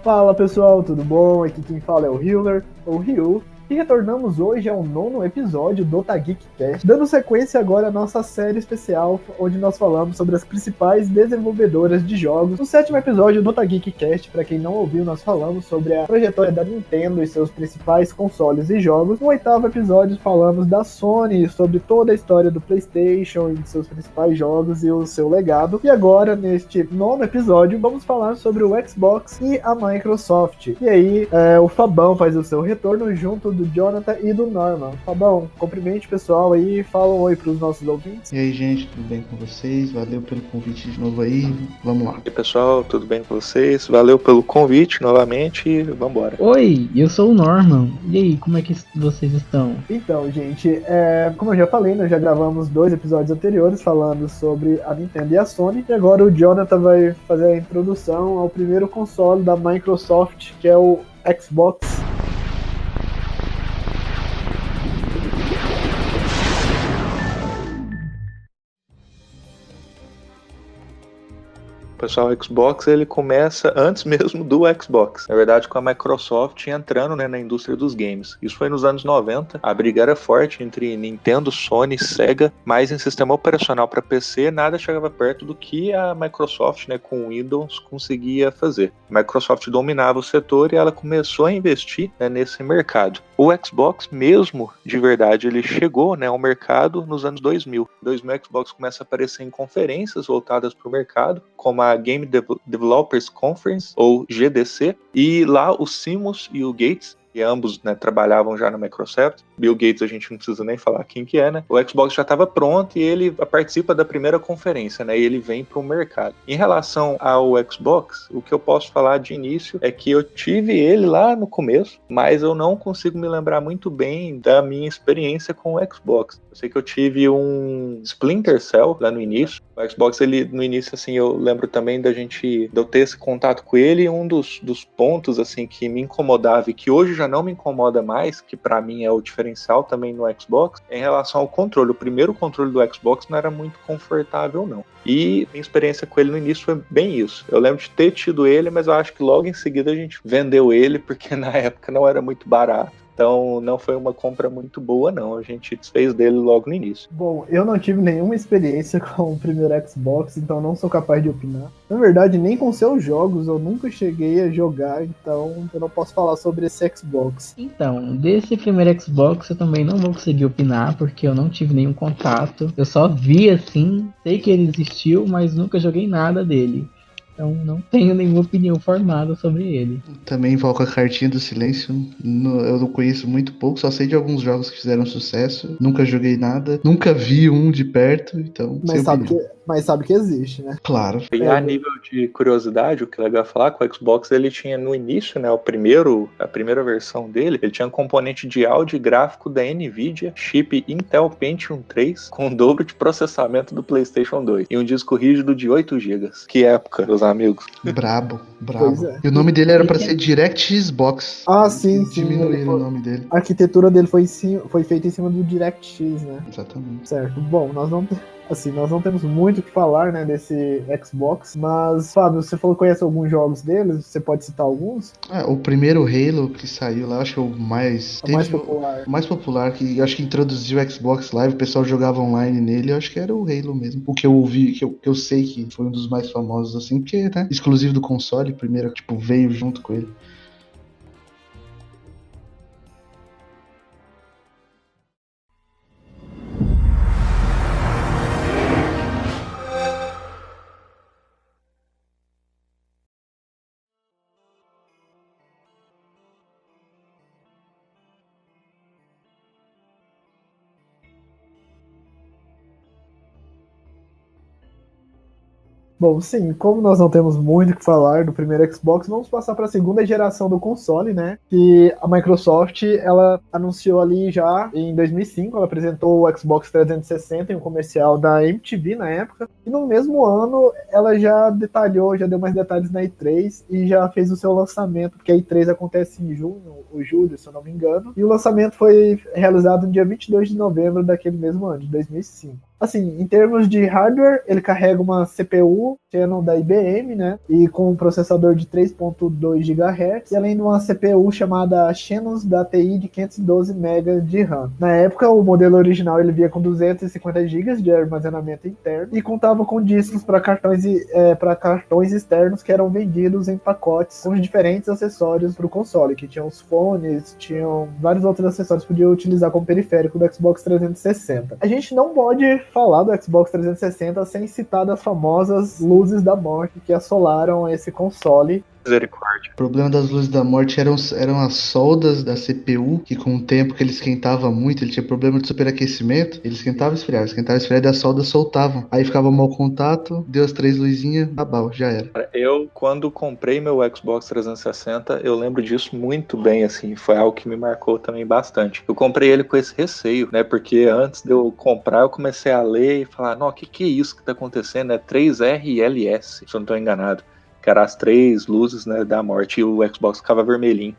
Fala pessoal, tudo bom? Aqui quem fala é o Healer, ou Ryu, e retornamos hoje ao 9º episódio do Otageekcast, dando sequência agora à nossa série especial, onde nós falamos sobre as principais desenvolvedoras de jogos. No 7º episódio do Otageekcast, para quem não ouviu, nós falamos sobre a trajetória da Nintendo e seus principais consoles e jogos. No 8º episódio falamos da Sony, sobre toda a história do PlayStation e de seus principais jogos e o seu legado. E agora, neste 9º episódio, vamos falar sobre o Xbox e a Microsoft. E aí, o Fabão faz o seu retorno junto do Jonathan e do Norman. Fabão, cumprimente pessoal aí, fala um oi pros nossos ouvintes. E aí, gente, tudo bem com vocês? Valeu pelo convite de novo aí, vamos lá. E aí, pessoal, tudo bem com vocês? Valeu pelo convite novamente e vambora. Oi, eu sou o Norman. E aí, como é que vocês estão? Então, gente, como eu já falei, nós já gravamos 2 episódios anteriores falando sobre a Nintendo e a Sony, e agora o Jonathan vai fazer a introdução ao primeiro console da Microsoft, que é o Xbox. Pessoal, o Xbox ele começa antes mesmo do Xbox. Na verdade, com a Microsoft entrando, na indústria dos games. Isso foi nos anos 90. A briga era forte entre Nintendo, Sony, Sega, mas em sistema operacional para PC nada chegava perto do que a Microsoft, com o Windows, conseguia fazer. A Microsoft dominava o setor e ela começou a investir, nesse mercado. O Xbox mesmo, de verdade, ele chegou, ao mercado nos anos 2000. Em 2000, o Xbox começa a aparecer em conferências voltadas para o mercado, como a Game Developers Conference, ou GDC, e lá o Seamus e o Gates, que ambos trabalhavam já na Microsoft. Bill Gates a gente não precisa nem falar quem que é, O Xbox já estava pronto e ele participa da primeira conferência, e ele vem para o mercado. Em relação ao Xbox, o que eu posso falar de início é que eu tive ele lá no começo, mas eu não consigo me lembrar muito bem da minha experiência com o Xbox. Eu sei que eu tive um Splinter Cell lá no início. O Xbox, ele, no início, eu lembro também de eu ter esse contato com ele, e um dos pontos, que me incomodava e que hoje já não me incomoda mais, que pra mim é o diferencial também no Xbox, é em relação ao controle. O primeiro controle do Xbox não era muito confortável, não. E minha experiência com ele no início foi bem isso. Eu lembro de ter tido ele, mas eu acho que logo em seguida a gente vendeu ele, porque na época não era muito barato. Então não foi uma compra muito boa, não. A gente desfez dele logo no início. Bom, eu não tive nenhuma experiência com o primeiro Xbox, então não sou capaz de opinar. Na verdade, nem com seus jogos eu nunca cheguei a jogar, então eu não posso falar sobre esse Xbox. Então, desse primeiro Xbox eu também não vou conseguir opinar, porque eu não tive nenhum contato. Eu só vi assim, sei que ele existiu, mas nunca joguei nada dele. Então não tenho nenhuma opinião formada sobre ele. Também invoco a cartinha do silêncio. Eu não conheço muito pouco, só sei de alguns jogos que fizeram sucesso. Nunca joguei nada, nunca vi um de perto, então. Mas sabe que existe, né? Claro. E a nível de curiosidade, o que é legal falar, que o Xbox ele tinha no início, a primeira versão dele, ele tinha um componente de áudio e gráfico da Nvidia, chip Intel Pentium 3, com o dobro de processamento do PlayStation 2, e um disco rígido de 8 GB. Que época, meus amigos. Brabo. É. E o nome dele era pra ser DirectX. Ah, sim. Diminuíram o nome dele. A arquitetura dele foi feita em cima do DirectX, né? Exatamente. Certo. Bom, nós não temos muito o que falar, desse Xbox, mas, Fábio, você falou que conhece alguns jogos deles, você pode citar alguns? O primeiro Halo que saiu lá, acho que é o mais... popular. O mais popular, que eu acho que introduziu o Xbox Live, o pessoal jogava online nele, eu acho que era o Halo mesmo. O que eu ouvi, que eu sei que foi um dos mais famosos, assim, porque, exclusivo do console, primeiro, veio junto com ele. Bom, sim, como nós não temos muito o que falar do primeiro Xbox, vamos passar para a segunda geração do console, que a Microsoft, ela anunciou ali já em 2005, ela apresentou o Xbox 360 em um comercial da MTV na época, e no mesmo ano ela já deu mais detalhes na E3 e já fez o seu lançamento, porque a E3 acontece em junho ou julho, se eu não me engano, e o lançamento foi realizado no dia 22 de novembro daquele mesmo ano, de 2005. Assim, em termos de hardware, ele carrega uma CPU Xenon da IBM, né? E com um processador de 3.2 GHz, e além de uma CPU chamada Xenon da TI de 512 MB de RAM. Na época, o modelo original ele vinha com 250 GB de armazenamento interno e contava com discos para cartões externos que eram vendidos em pacotes com diferentes acessórios para o console, que tinham os fones, tinham vários outros acessórios que podia utilizar como periférico do Xbox 360. A gente não pode falar do Xbox 360 sem citar das famosas luzes da morte que assolaram esse console. Misericórdia. O problema das luzes da morte eram as soldas da CPU, que com o tempo que ele esquentava muito, ele tinha problema de superaquecimento, ele esquentava e esfriava e as soldas soltavam. Aí ficava mau contato, deu as 3 luzinhas, babau, já era. Eu, quando comprei meu Xbox 360, eu lembro disso muito bem, assim, foi algo que me marcou também bastante. Eu comprei ele com esse receio, né, porque antes de eu comprar, eu comecei a ler e falar, não, o que é isso que tá acontecendo? É 3RLS, se eu não tô enganado. Que eram as 3 luzes, né, da morte, e o Xbox ficava vermelhinho.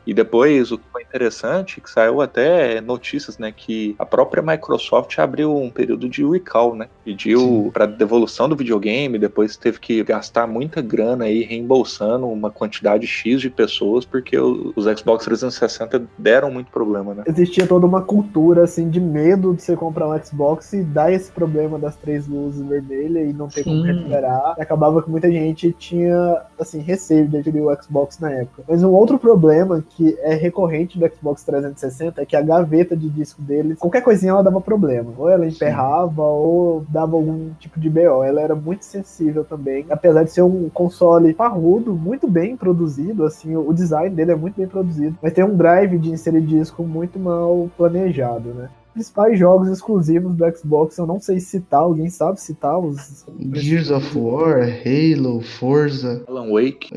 E depois, o que foi interessante, que saiu até notícias, né, que a própria Microsoft abriu um período de recall, né, pediu para devolução do videogame, depois teve que gastar muita grana aí reembolsando uma quantidade X de pessoas, porque os Xbox 360 deram muito problema, né. Existia toda uma cultura, assim, de medo de você comprar um Xbox e dar esse problema das 3 luzes vermelhas e não ter como recuperar. E acabava que muita gente tinha, assim, receio de adquirir o Xbox na época. Mas um outro problema que é recorrente do Xbox 360 é que a gaveta de disco dele, qualquer coisinha ela dava problema. Ou ela emperrava, ou dava algum tipo de BO. Ela era muito sensível também. Apesar de ser um console parrudo, muito bem produzido, assim, o design dele é muito bem produzido. Mas tem um drive de inserir disco muito mal planejado, né? Principais jogos exclusivos do Xbox, eu não sei citar, alguém sabe citar os... Gears of War, Halo, Forza. Alan Wake.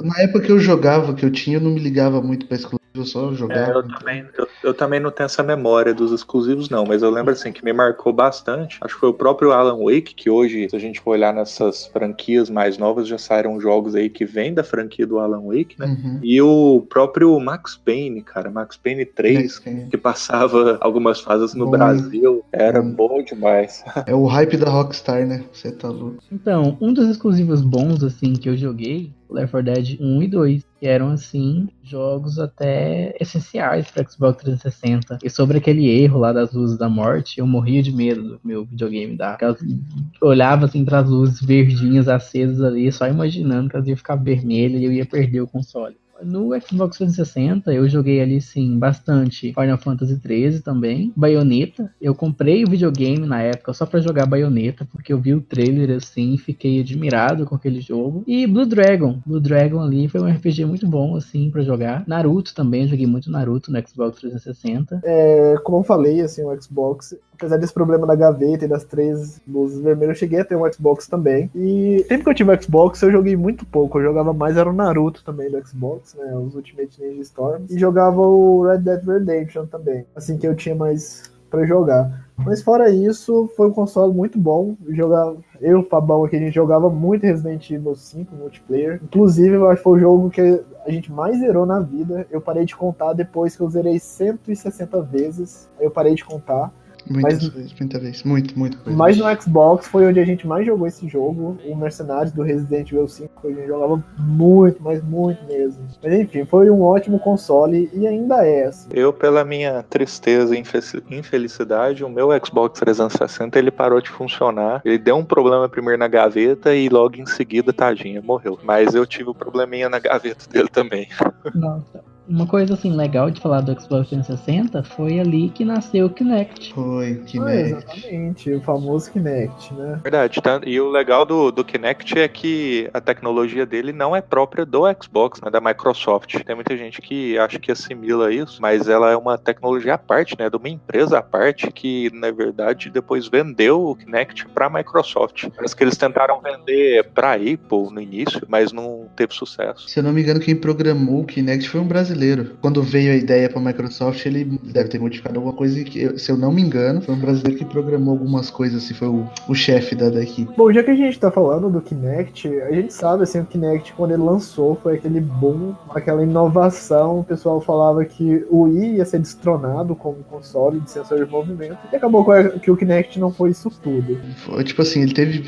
Na época que eu jogava, que eu tinha, eu não me ligava muito pra exclusivo, eu só jogava. Eu também não tenho essa memória dos exclusivos, não, mas eu lembro assim que me marcou bastante. Acho que foi o próprio Alan Wake, que hoje, se a gente for olhar nessas franquias mais novas, já saíram jogos aí que vêm da franquia do Alan Wake, né? Uhum. E o próprio Max Payne, cara, Max Payne 3, que passava algumas fases no Brasil, era bom demais. É o hype da Rockstar, né? Você tá louco. Então, um dos exclusivos bons, assim, que eu joguei, Left 4 Dead 1 e 2, que eram, assim, jogos até essenciais para Xbox 360. E sobre aquele erro lá das luzes da morte, eu morria de medo do meu videogame dar. Eu olhava, assim, para as luzes verdinhas acesas ali, só imaginando que elas iam ficar vermelhas e eu ia perder o console. No Xbox 360 eu joguei ali sim bastante Final Fantasy 13 também, Bayonetta. Eu comprei o videogame na época só pra jogar Bayonetta, porque eu vi o trailer assim e fiquei admirado com aquele jogo. E Blue Dragon ali foi um RPG muito bom assim pra jogar. Naruto também, eu joguei muito Naruto no Xbox 360. Como eu falei, assim, o Xbox, apesar desse problema da gaveta e das 3 luzes vermelhas, eu cheguei a ter um Xbox também. E sempre que eu tive um Xbox, eu joguei muito pouco. Eu jogava mais, era o Naruto também do Xbox, né? Os Ultimate Ninja Storm. E jogava o Red Dead Redemption também. Assim que eu tinha mais pra jogar. Mas fora isso, foi um console muito bom. Eu e o Fabão aqui, a gente jogava muito Resident Evil 5 multiplayer. Inclusive, eu acho que foi o jogo que a gente mais zerou na vida. Eu parei de contar depois que eu zerei 160 vezes. Aí eu parei de contar. Muita vez. Muito coisa. Mas no Xbox foi onde a gente mais jogou esse jogo. O Mercenários do Resident Evil 5, a gente jogava muito, mas muito mesmo. Mas enfim, foi um ótimo console e ainda é assim. Eu, pela minha tristeza e infelicidade, o meu Xbox 360 ele parou de funcionar. Ele deu um problema primeiro na gaveta e logo em seguida, tadinha, morreu. Mas eu tive um probleminha na gaveta dele também. Nossa. Uma coisa assim legal de falar do Xbox 360 foi ali que nasceu o Kinect. Foi, Kinect. Exatamente, o famoso Kinect, né? Verdade, tá? E o legal do Kinect é que a tecnologia dele não é própria do Xbox, né, da Microsoft. Tem muita gente que acha que assimila isso, mas ela é uma tecnologia à parte, né, de uma empresa à parte que, na verdade, depois vendeu o Kinect pra Microsoft. Parece que eles tentaram vender pra Apple no início, mas não teve sucesso. Se eu não me engano, quem programou o Kinect foi um brasileiro brasileiro. Quando veio a ideia pra Microsoft, ele deve ter modificado alguma coisa que, se eu não me engano, foi um brasileiro que programou algumas coisas, assim, foi o chefe da equipe. Bom, já que a gente tá falando do Kinect, a gente sabe, assim, o Kinect, quando ele lançou, foi aquele boom, aquela inovação. O pessoal falava que o Wii ia ser destronado como console de sensor de movimento, e acabou que o Kinect não foi isso tudo. Foi, tipo assim, ele teve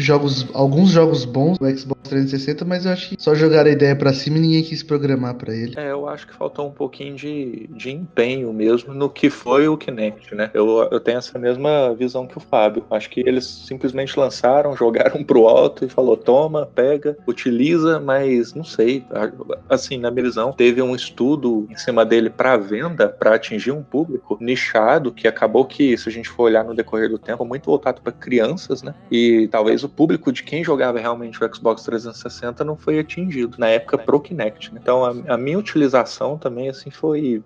alguns jogos bons no Xbox 360, mas eu acho que só jogaram a ideia pra cima e ninguém quis programar pra ele. Eu acho que faltou um pouquinho de empenho mesmo no que foi o Kinect, né? Eu tenho essa mesma visão que o Fábio. Acho que eles simplesmente lançaram, jogaram pro alto e falou, toma, pega, utiliza, mas não sei. Assim, na minha visão, teve um estudo em cima dele pra venda, pra atingir um público nichado, que acabou que, se a gente for olhar no decorrer do tempo, muito voltado pra crianças, né? E talvez o público de quem jogava realmente o Xbox 360 não foi atingido na época pro Kinect, né? Então a minha utilização também assim foi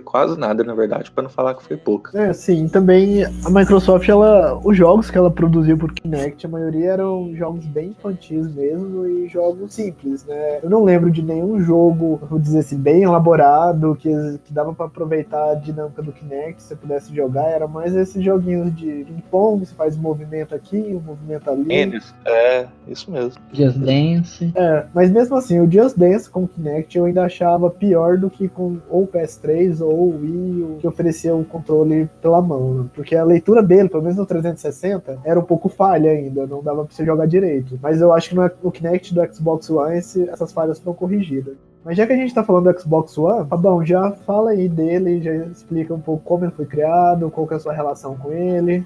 quase nada, na verdade, para não falar que foi pouca. Sim, também a Microsoft, os jogos que ela produziu por Kinect, a maioria eram jogos bem infantis mesmo e jogos simples, né? Eu não lembro de nenhum jogo, vou dizer assim, bem elaborado, que dava para aproveitar a dinâmica do Kinect, se você pudesse jogar, era mais esses joguinhos de ping-pong, você faz um movimento aqui, um movimento ali. Isso mesmo. Just Dance. Mas mesmo assim, o Just Dance com o Kinect eu ainda achava pior do que com o PS3 ou o Wii, que oferecia o controle pela mão, né? Porque a leitura dele, pelo menos no 360, era um pouco falha ainda, não dava pra você jogar direito. Mas eu acho que no Kinect do Xbox One essas falhas foram corrigidas. Mas já que a gente tá falando do Xbox One, Fabão, já fala aí dele, já explica um pouco como ele foi criado, qual que é a sua relação com ele.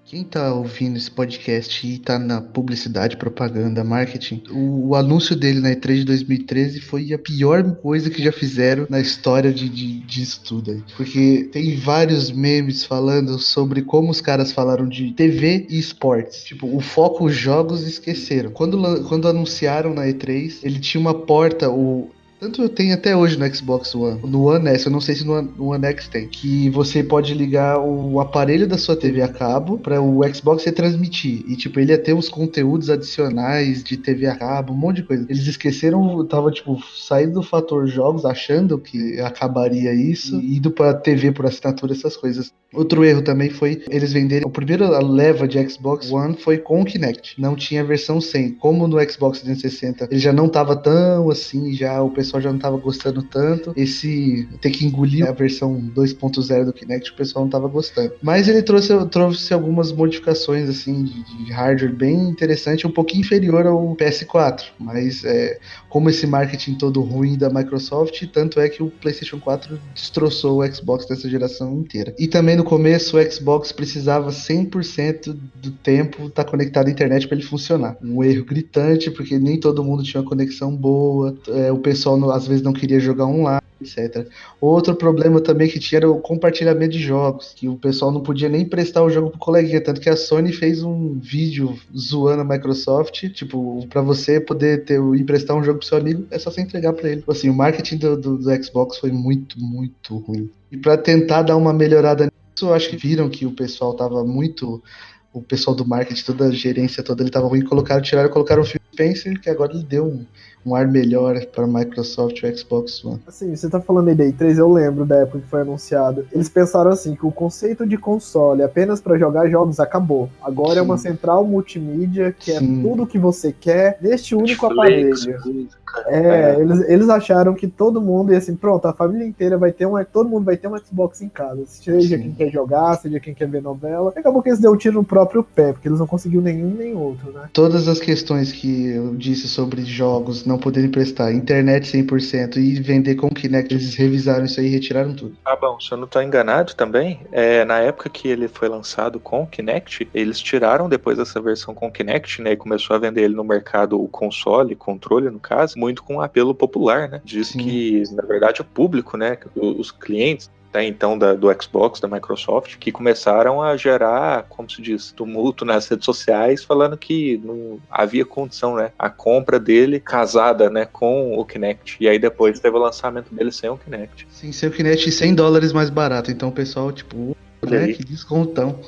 Quem tá ouvindo esse podcast e tá na publicidade, propaganda, marketing, o anúncio dele na E3 de 2013 foi a pior coisa que já fizeram na história disso tudo aí. Porque tem vários memes falando sobre como os caras falaram de TV e esportes. Tipo, o foco, os jogos, esqueceram. Quando anunciaram na E3, ele tinha uma porta, tanto eu tenho até hoje no Xbox One. No One S, eu não sei se no One X tem. Que você pode ligar o aparelho da sua TV a cabo para o Xbox retransmitir. E tipo, ele ia ter os conteúdos adicionais de TV a cabo, um monte de coisa. Eles esqueceram, tava tipo, saindo do fator jogos, achando que acabaria isso, e indo pra TV por assinatura, essas coisas. Outro erro também foi eles venderem. A primeira leva de Xbox One foi com o Kinect. Não tinha a versão sem. Como no Xbox 360 ele já não tava tão assim, já o pessoal já não tava gostando tanto. Ter que engolir a versão 2.0 do Kinect, o pessoal não tava gostando. Mas ele trouxe algumas modificações assim de hardware bem interessante, um pouquinho inferior ao PS4. Mas como esse marketing todo ruim da Microsoft, tanto é que o PlayStation 4 destroçou o Xbox dessa geração inteira. E também no começo o Xbox precisava 100% do tempo estar conectado à internet para ele funcionar. Um erro gritante, porque nem todo mundo tinha uma conexão boa, o pessoal às vezes não queria jogar online, etc. Outro problema também que tinha era o compartilhamento de jogos, que o pessoal não podia nem emprestar o jogo pro coleguinha, tanto que a Sony fez um vídeo zoando a Microsoft, tipo, pra você poder emprestar um jogo pro seu amigo, é só você entregar pra ele. Assim, o marketing do Xbox foi muito, muito ruim. E pra tentar dar uma melhorada nisso, eu acho que viram que o pessoal tava muito... O pessoal do marketing, toda a gerência toda, ele tava ruim, colocaram o Phil Spencer, que agora ele deu um ar melhor para a Microsoft e o Xbox One. Assim, você tá falando aí da E3, eu lembro da época que foi anunciado. Eles pensaram assim, que o conceito de console apenas para jogar jogos acabou. Agora é uma central multimídia que Sim. é tudo o que você quer neste único aparelho. Eles acharam que todo mundo ia assim, pronto, a família inteira todo mundo vai ter um Xbox em casa. Seja quem quer jogar, seja quem quer ver novela. E acabou que eles deu um tiro no próprio pé, porque eles não conseguiram nenhum nem outro, né? Todas as questões que eu disse sobre jogos não poderem prestar, internet 100% e vender com Kinect, eles revisaram isso aí e retiraram tudo. Bom, se eu não estou enganado também, na época que ele foi lançado com o Kinect, eles tiraram depois essa versão com o Kinect, né, e começou a vender ele no mercado, o console, controle no caso, muito com apelo popular, né, diz que, na verdade, o público, né, os clientes até então do Xbox, da Microsoft, que começaram a gerar, como se diz, tumulto nas redes sociais, falando que não havia condição, né, a compra dele casada, né, com o Kinect. E aí depois teve o lançamento dele sem o Kinect. Sim, seu Kinect $100 mais barato. Então o pessoal, tipo, né, que descontão.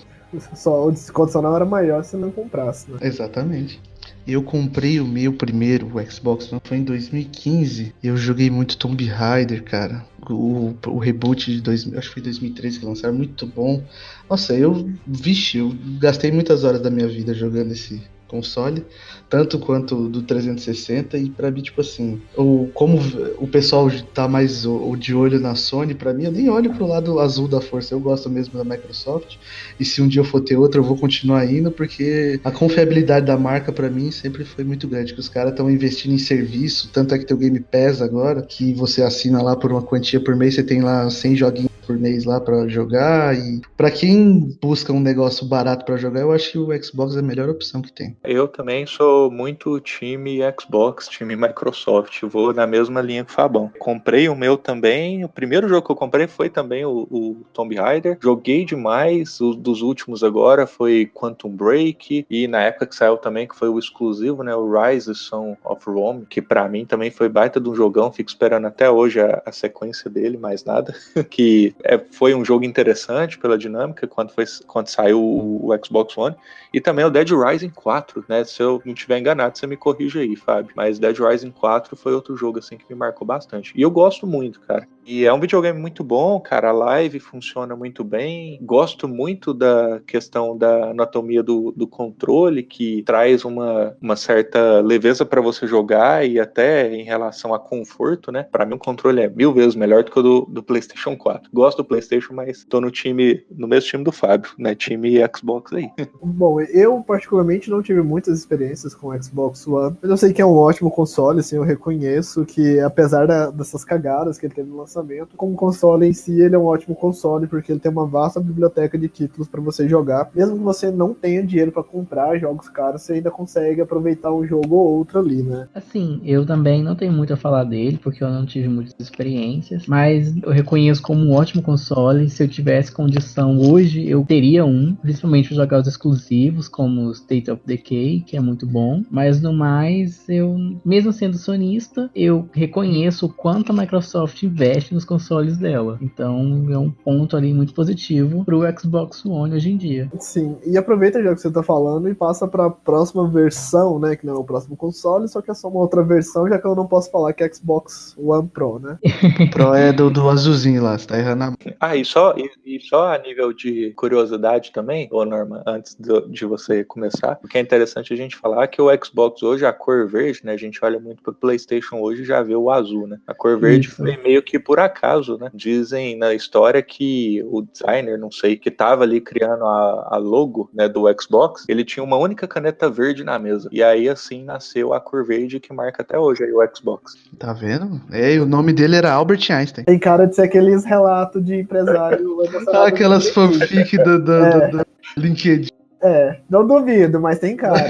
Só o desconto só não era maior se não comprasse, né? Exatamente. Eu comprei o meu primeiro o Xbox One, foi em 2015. Eu joguei muito Tomb Raider, cara. O reboot de 2000, acho que foi 2013 que lançaram, muito bom. Nossa, eu gastei muitas horas da minha vida jogando esse console, tanto quanto do 360, e pra mim, tipo assim, como o pessoal tá mais de olho na Sony, pra mim eu nem olho pro lado azul da força, eu gosto mesmo da Microsoft, e se um dia eu for ter outra eu vou continuar indo, porque a confiabilidade da marca pra mim sempre foi muito grande, que os caras estão investindo em serviço, tanto é que tem o Game Pass agora, que você assina lá por uma quantia por mês, você tem lá 100 joguinhos por mês lá pra jogar, e pra quem busca um negócio barato pra jogar, eu acho que o Xbox é a melhor opção que tem. Eu também sou muito time Xbox, time Microsoft, vou na mesma linha que o Fabão. Comprei o meu também, o primeiro jogo que eu comprei foi também o Tomb Raider, joguei demais, dos últimos agora foi Quantum Break, e na época que saiu também, que foi o exclusivo, né, o Rise Son of Rome, que pra mim também foi baita de um jogão, fico esperando até hoje a sequência dele, mais nada, que foi um jogo interessante pela dinâmica quando saiu o Xbox One, e também o Dead Rising 4, né? Se eu não estiver enganado, você me corrige aí, Fábio. Mas Dead Rising 4 foi outro jogo assim que me marcou bastante. E eu gosto muito, cara. E é um videogame muito bom, cara. A live funciona muito bem. Gosto muito da questão da anatomia do controle, que traz uma certa leveza para você jogar e até em relação a conforto, né? Para mim, o controle é 1000 vezes melhor do que o do PlayStation 4. Gosto do PlayStation, mas tô no mesmo time do Fábio, né? Time Xbox aí. Bom, eu particularmente não tive muitas experiências com o Xbox One, mas eu sei que é um ótimo console, assim, eu reconheço que apesar dessas cagadas que ele teve no lançamento, como console em si, ele é um ótimo console, porque ele tem uma vasta biblioteca de títulos para você jogar. Mesmo que você não tenha dinheiro para comprar jogos caros, você ainda consegue aproveitar um jogo ou outro ali, né? Assim, eu também não tenho muito a falar dele, porque eu não tive muitas experiências, mas eu reconheço como um ótimo console. Se eu tivesse condição hoje, eu teria um, principalmente para jogar os exclusivos, como State of Decay, que é muito bom, mas no mais, eu, mesmo sendo sonista, eu reconheço o quanto a Microsoft investe nos consoles dela, então é um ponto ali muito positivo pro Xbox One hoje em dia. Sim, e aproveita já que você tá falando e passa pra próxima versão, né, que não é o próximo console, só que é só uma outra versão, já que eu não posso falar que é Xbox One Pro, né? O Pro é do azulzinho lá, você tá errando a mão. Ah, e só a nível de curiosidade também, ô Norma, antes de você começar, o que é interessante a gente falar é que o Xbox hoje, a cor verde, né, a gente olha muito pro PlayStation hoje e já vê o azul, né? A cor verde foi meio que por acaso, né? Dizem na história que o designer, não sei, que tava ali criando a logo, né, do Xbox, ele tinha uma única caneta verde na mesa. E aí, assim, nasceu a cor verde que marca até hoje aí o Xbox. Tá vendo? E o nome dele era Albert Einstein. Tem cara de ser aqueles relatos de empresário. Aquelas fanfic do LinkedIn. Não duvido, mas tem cara.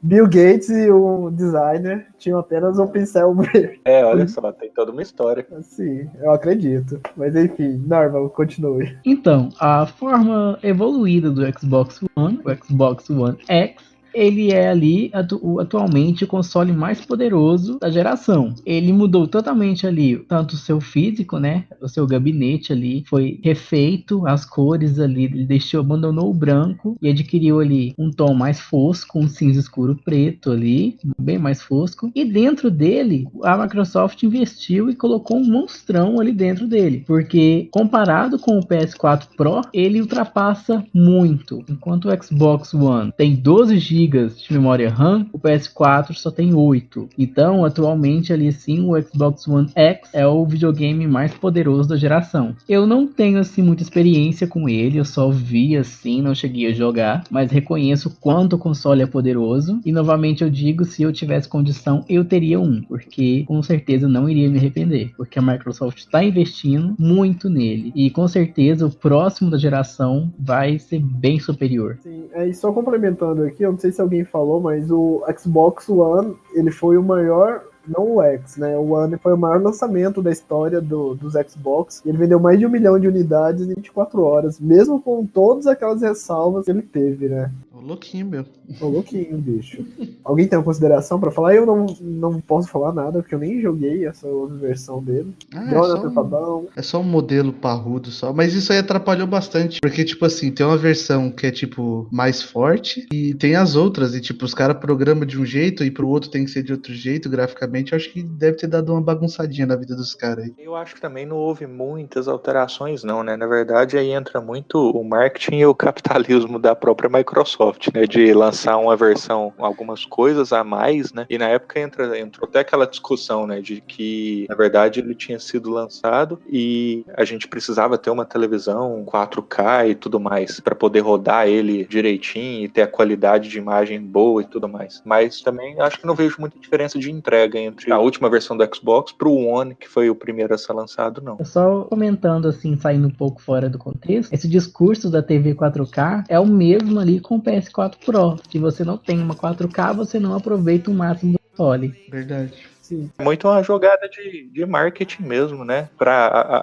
Bill Gates e o designer tinham apenas um pincel verde. Olha só, tem toda uma história. Sim, eu acredito. Mas enfim, Norma, continue. Então, a forma evoluída do Xbox One, o Xbox One X, ele é ali atualmente o console mais poderoso da geração. Ele mudou totalmente ali, tanto o seu físico, né? O seu gabinete ali foi refeito, as cores ali, ele abandonou o branco e adquiriu ali um tom mais fosco, um cinza escuro preto ali, bem mais fosco. E dentro dele, a Microsoft investiu e colocou um monstrão ali dentro dele, porque comparado com o PS4 Pro, ele ultrapassa muito. Enquanto o Xbox One tem 12 GB de memória RAM, o PS4 só tem 8. Então, atualmente, ali sim, o Xbox One X é o videogame mais poderoso da geração. Eu não tenho, assim, muita experiência com ele, eu só vi, assim, não cheguei a jogar, mas reconheço o quanto o console é poderoso. E, novamente, eu digo, se eu tivesse condição, eu teria um, porque, com certeza, não iria me arrepender, porque a Microsoft está investindo muito nele. E, com certeza, o próximo da geração vai ser bem superior. Sim, e só complementando aqui, eu não sei se alguém falou, mas o Xbox One, ele foi o maior não o X, né? O One foi o maior lançamento da história dos Xbox. E ele vendeu mais de 1 milhão de unidades em 24 horas, mesmo com todas aquelas ressalvas que ele teve, né? Ô, louquinho, meu. Tô louquinho, bicho. Alguém tem uma consideração pra falar? Eu não posso falar nada, porque eu nem joguei essa outra versão dele. Jonathan, tá bom. É só um modelo parrudo só. Mas isso aí atrapalhou bastante. Porque, tipo assim, tem uma versão que é, tipo, mais forte. E tem as outras. E, tipo, os caras programam de um jeito e pro outro tem que ser de outro jeito, graficamente. Eu acho que deve ter dado uma bagunçadinha na vida dos caras aí. Eu acho que também não houve muitas alterações, não, né? Na verdade, aí entra muito o marketing e o capitalismo da própria Microsoft, né? De lançar uma versão, algumas coisas a mais, né? E na época entrou até aquela discussão, né? De que, na verdade, ele tinha sido lançado e a gente precisava ter uma televisão 4K e tudo mais para poder rodar ele direitinho e ter a qualidade de imagem boa e tudo mais. Mas também acho que não vejo muita diferença de entrega entre a última versão do Xbox pro One, que foi o primeiro a ser lançado, não. Só comentando assim, saindo um pouco fora do contexto, esse discurso da TV 4K é o mesmo ali com o PS4 Pro. Se você não tem uma 4K, você não aproveita o máximo do console. Verdade. Sim. É muito uma jogada de marketing mesmo, né?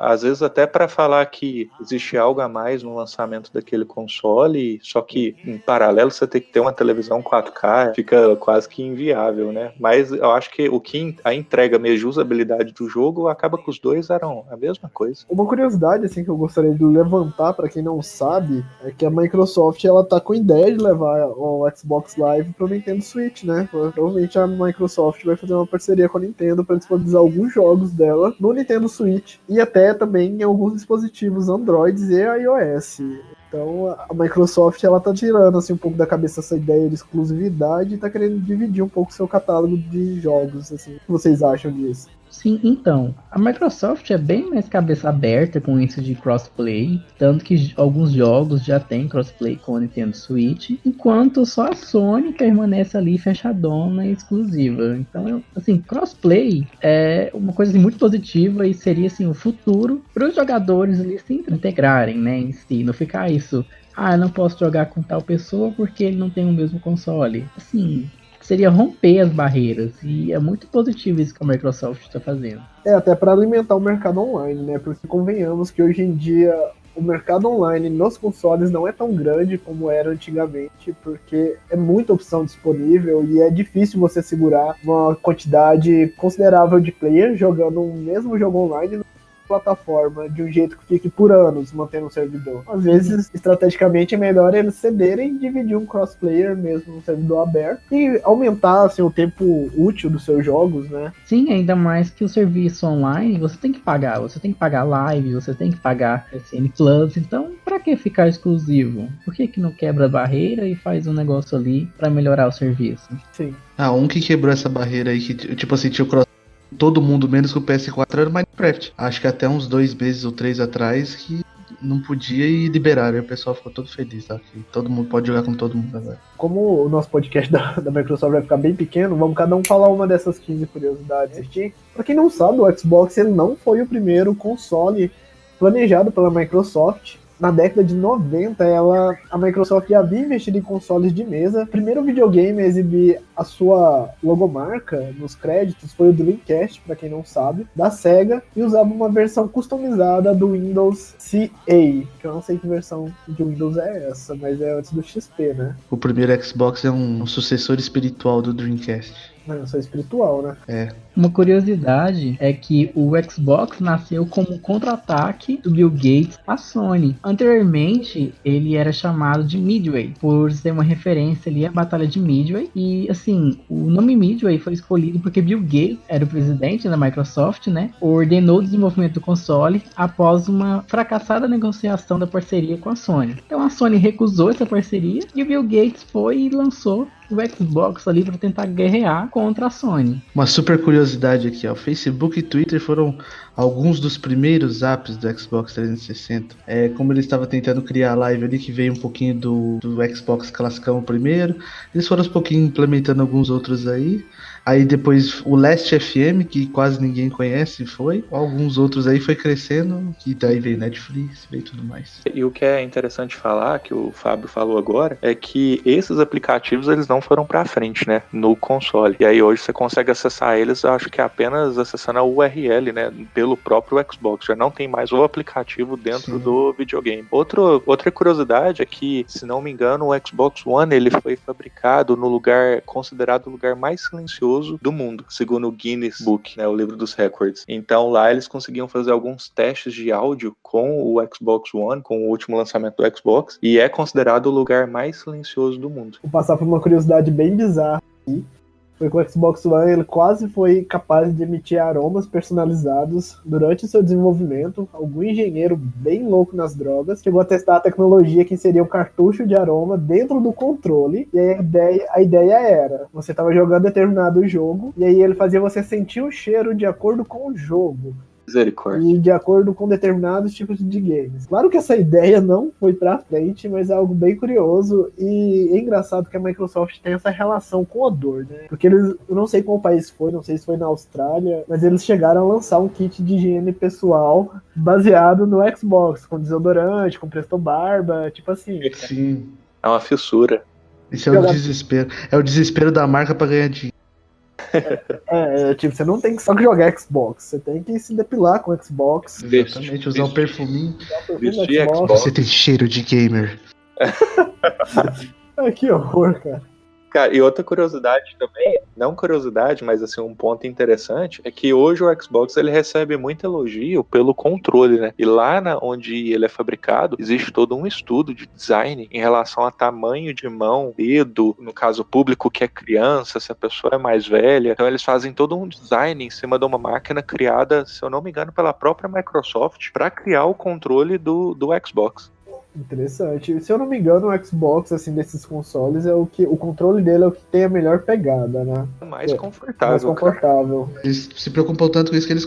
Às vezes até para falar que existe algo a mais no lançamento daquele console, só que em paralelo você tem que ter uma televisão 4K, fica quase que inviável, né? Mas eu acho que a entrega mesmo de usabilidade do jogo acaba que os dois eram a mesma coisa. Uma curiosidade assim que eu gostaria de levantar para quem não sabe é que a Microsoft ela tá com ideia de levar o Xbox Live pro Nintendo Switch, né? Provavelmente a Microsoft vai fazer uma parceria com a Nintendo para disponibilizar alguns jogos dela no Nintendo Switch e até também em alguns dispositivos Android e iOS. Então a Microsoft ela tá tirando assim, um pouco da cabeça essa ideia de exclusividade e tá querendo dividir um pouco seu catálogo de jogos. Assim. O que vocês acham disso? Sim, então, a Microsoft é bem mais cabeça aberta com isso de crossplay, tanto que alguns jogos já tem crossplay com o Nintendo Switch, enquanto só a Sony permanece ali fechadona e exclusiva. Então, assim, crossplay é uma coisa assim, muito positiva e seria assim, o futuro para os jogadores ali se integrarem, né, em si, não ficar isso, eu não posso jogar com tal pessoa porque ele não tem o mesmo console. Assim, seria romper as barreiras, e é muito positivo isso que a Microsoft está fazendo. Até para alimentar o mercado online, né? Porque convenhamos que hoje em dia o mercado online nos consoles não é tão grande como era antigamente, porque é muita opção disponível e é difícil você segurar uma quantidade considerável de players jogando o mesmo jogo online plataforma de um jeito que fique por anos mantendo o servidor. Às vezes, estrategicamente, é melhor eles cederem e dividir um crossplayer mesmo no servidor aberto e aumentar assim, o tempo útil dos seus jogos, né? Sim, ainda mais que o serviço online você tem que pagar live, você tem que pagar SN Plus, então pra que ficar exclusivo? Por que não quebra a barreira e faz um negócio ali pra melhorar o serviço? Sim. Um que quebrou essa barreira aí, que tipo assim, tinha o cross todo mundo, menos que o PS4, era o Minecraft. Acho que até uns 2 meses ou 3 atrás que não podia e liberaram. E o pessoal ficou todo feliz, tá? Que todo mundo pode jogar com todo mundo agora. Como o nosso podcast da Microsoft vai ficar bem pequeno, vamos cada um falar uma dessas 15 curiosidades aqui. Pra quem não sabe, o Xbox ele não foi o primeiro console planejado pela Microsoft. Na década de 90, a Microsoft já havia investido em consoles de mesa. O primeiro videogame a exibir a sua logomarca nos créditos foi o Dreamcast, para quem não sabe, da Sega, e usava uma versão customizada do Windows CA, que eu não sei que versão de Windows é essa, mas é antes do XP, né? O primeiro Xbox é um sucessor espiritual do Dreamcast. Não, só espiritual, né? É. Uma curiosidade é que o Xbox nasceu como um contra-ataque do Bill Gates à Sony. Anteriormente, ele era chamado de Midway, por ser uma referência ali à Batalha de Midway. E, assim, o nome Midway foi escolhido porque Bill Gates era o presidente da Microsoft, né? Ordenou o desenvolvimento do console após uma fracassada negociação da parceria com a Sony. Então a Sony recusou essa parceria e o Bill Gates foi e lançou o Xbox ali para tentar guerrear contra a Sony. Uma super curiosidade aqui, ó. Facebook e Twitter foram alguns dos primeiros apps do Xbox 360. Como ele estava tentando criar a live ali, que veio um pouquinho do Xbox classicão primeiro. Eles foram aos pouquinhos implementando alguns outros aí. Aí depois o Last FM, que quase ninguém conhece, foi. Alguns outros aí foi crescendo, que daí veio Netflix, veio tudo mais. E o que é interessante falar, que o Fábio falou agora, é que esses aplicativos eles não não foram pra frente, né, no console. E aí hoje você consegue acessar eles, acho que apenas acessando a URL, né, pelo próprio Xbox. Já não tem mais o aplicativo dentro do videogame. Outra curiosidade é que, se não me engano, o Xbox One ele foi fabricado no lugar considerado o lugar mais silencioso do mundo, segundo o Guinness Book, né, o livro dos records. Então lá eles conseguiam fazer alguns testes de áudio com o Xbox One, com o último lançamento do Xbox, e é considerado o lugar mais silencioso do mundo. Vou passar por uma curiosidade bem bizarra aqui. Foi que o Xbox One ele quase foi capaz de emitir aromas personalizados durante o seu desenvolvimento. Algum engenheiro bem louco nas drogas chegou a testar a tecnologia que seria um cartucho de aroma dentro do controle. E aí a ideia era, você estava jogando determinado jogo, e aí ele fazia você sentir o cheiro de acordo com o jogo. E de acordo com determinados tipos de games. Claro que essa ideia não foi pra frente, mas é algo bem curioso e é engraçado que a Microsoft tem essa relação com odor, né? Porque eles, eu não sei qual país foi, não sei se foi na Austrália, mas eles chegaram a lançar um kit de higiene pessoal baseado no Xbox, com desodorante, com presto barba, tipo assim. Sim. É uma fissura. Isso é o desespero. É o desespero da marca pra ganhar dinheiro. Tipo, você não tem que só jogar Xbox, você tem que se depilar com Xbox. Exatamente, usar um perfuminho. Vestir Xbox. Você tem cheiro de gamer. Que horror, cara. Cara, e outra curiosidade também, não curiosidade, mas assim, um ponto interessante, é que hoje o Xbox ele recebe muito elogio pelo controle, né? E lá onde ele é fabricado, existe todo um estudo de design em relação a tamanho de mão, dedo, no caso público que é criança, se a pessoa é mais velha. Então eles fazem todo um design em cima de uma máquina criada, se eu não me engano, pela própria Microsoft, para criar o controle do Xbox. Interessante. Se eu não me engano, o Xbox, assim, desses consoles, o controle dele é o que tem a melhor pegada, né? Mais confortável. Mais confortável. Eles se preocupam tanto com isso que eles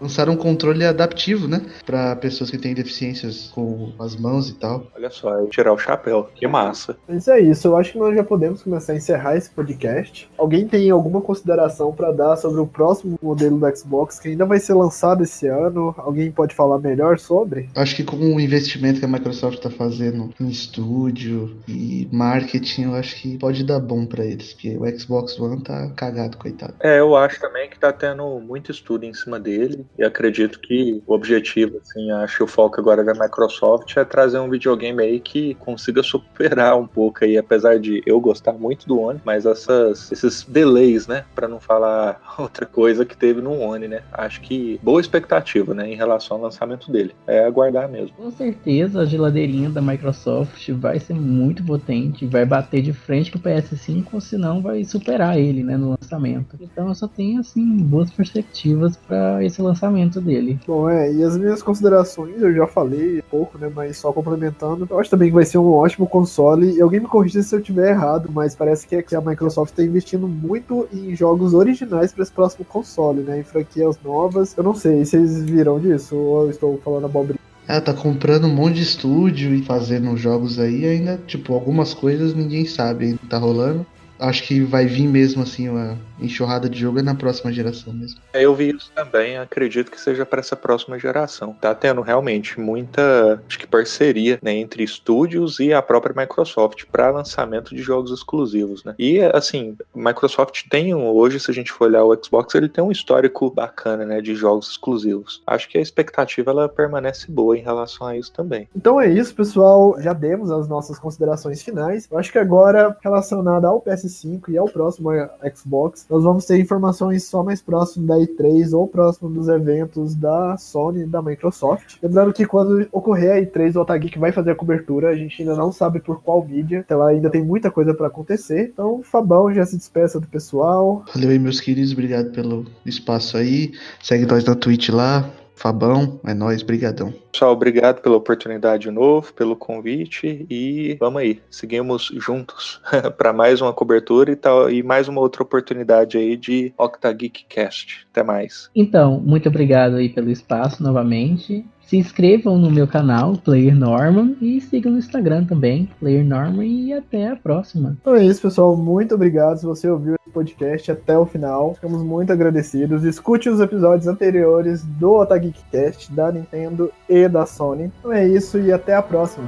lançaram um controle adaptivo, né? Pra pessoas que têm deficiências com as mãos e tal. Olha só, tirar o chapéu. Que massa. Mas é isso. Eu acho que nós já podemos começar a encerrar esse podcast. Alguém tem alguma consideração pra dar sobre o próximo modelo do Xbox que ainda vai ser lançado esse ano? Alguém pode falar melhor sobre? Acho que com o investimento que a Microsoft tá fazendo em estúdio e marketing, eu acho que pode dar bom pra eles, porque o Xbox One tá cagado, coitado. Eu acho também que tá tendo muito estudo em cima dele, e acredito que o objetivo, assim, acho que o foco agora da Microsoft é trazer um videogame aí que consiga superar um pouco aí, apesar de eu gostar muito do One, mas esses delays, né, pra não falar outra coisa que teve no One, né, acho que boa expectativa, né, em relação ao lançamento dele, é aguardar mesmo. Com certeza a geladeirinha da Microsoft vai ser muito potente, vai bater de frente com o PS5, ou senão vai superar ele, né, no lançamento. Então eu só tenho, assim, boas perspectivas para esse lançamento dele. Bom, e as minhas considerações eu já falei pouco, né, mas só complementando, eu acho também que vai ser um ótimo console, e alguém me corrija se eu estiver errado, mas parece que a Microsoft está investindo muito em jogos originais para esse próximo console, né, em franquias novas. Eu não sei, vocês viram disso, ou eu estou falando abobrinha? Tá comprando um monte de estúdio e fazendo jogos aí, ainda, tipo, algumas coisas ninguém sabe, ainda tá rolando. Acho que vai vir mesmo, assim, uma enxurrada de jogo na próxima geração mesmo. Eu vi isso também, acredito que seja para essa próxima geração. Tá tendo realmente muita, acho que parceria, né, entre estúdios e a própria Microsoft para lançamento de jogos exclusivos, né? E assim, Microsoft tem hoje, se a gente for olhar o Xbox, ele tem um histórico bacana, né, de jogos exclusivos. Acho que a expectativa ela permanece boa em relação a isso também. Então é isso, pessoal. Já demos as nossas considerações finais. Eu acho que agora, relacionado ao PS5 e ao próximo Xbox, nós vamos ter informações só mais próximo da E3 ou próximo dos eventos da Sony e da Microsoft. Lembrando que quando ocorrer a E3, o Otageek vai fazer a cobertura, a gente ainda não sabe por qual mídia, até lá ainda tem muita coisa para acontecer. Então, Fabão, já se despeça do pessoal. Valeu aí, meus queridos, obrigado pelo espaço aí. Segue nós na Twitch lá. Fabão, é nóis, brigadão. Pessoal, obrigado pela oportunidade de novo, pelo convite e vamos aí, seguimos juntos para mais uma cobertura e tal, e mais uma outra oportunidade aí de Octageek Cast. Até mais. Então, muito obrigado aí pelo espaço novamente. Se inscrevam no meu canal, Player Norman, e sigam no Instagram também, Player Norman, e até a próxima. Então é isso, pessoal. Muito obrigado se você ouviu esse podcast até o final. Ficamos muito agradecidos. Escute os episódios anteriores do Otageek Cast, da Nintendo e da Sony. Então é isso e até a próxima.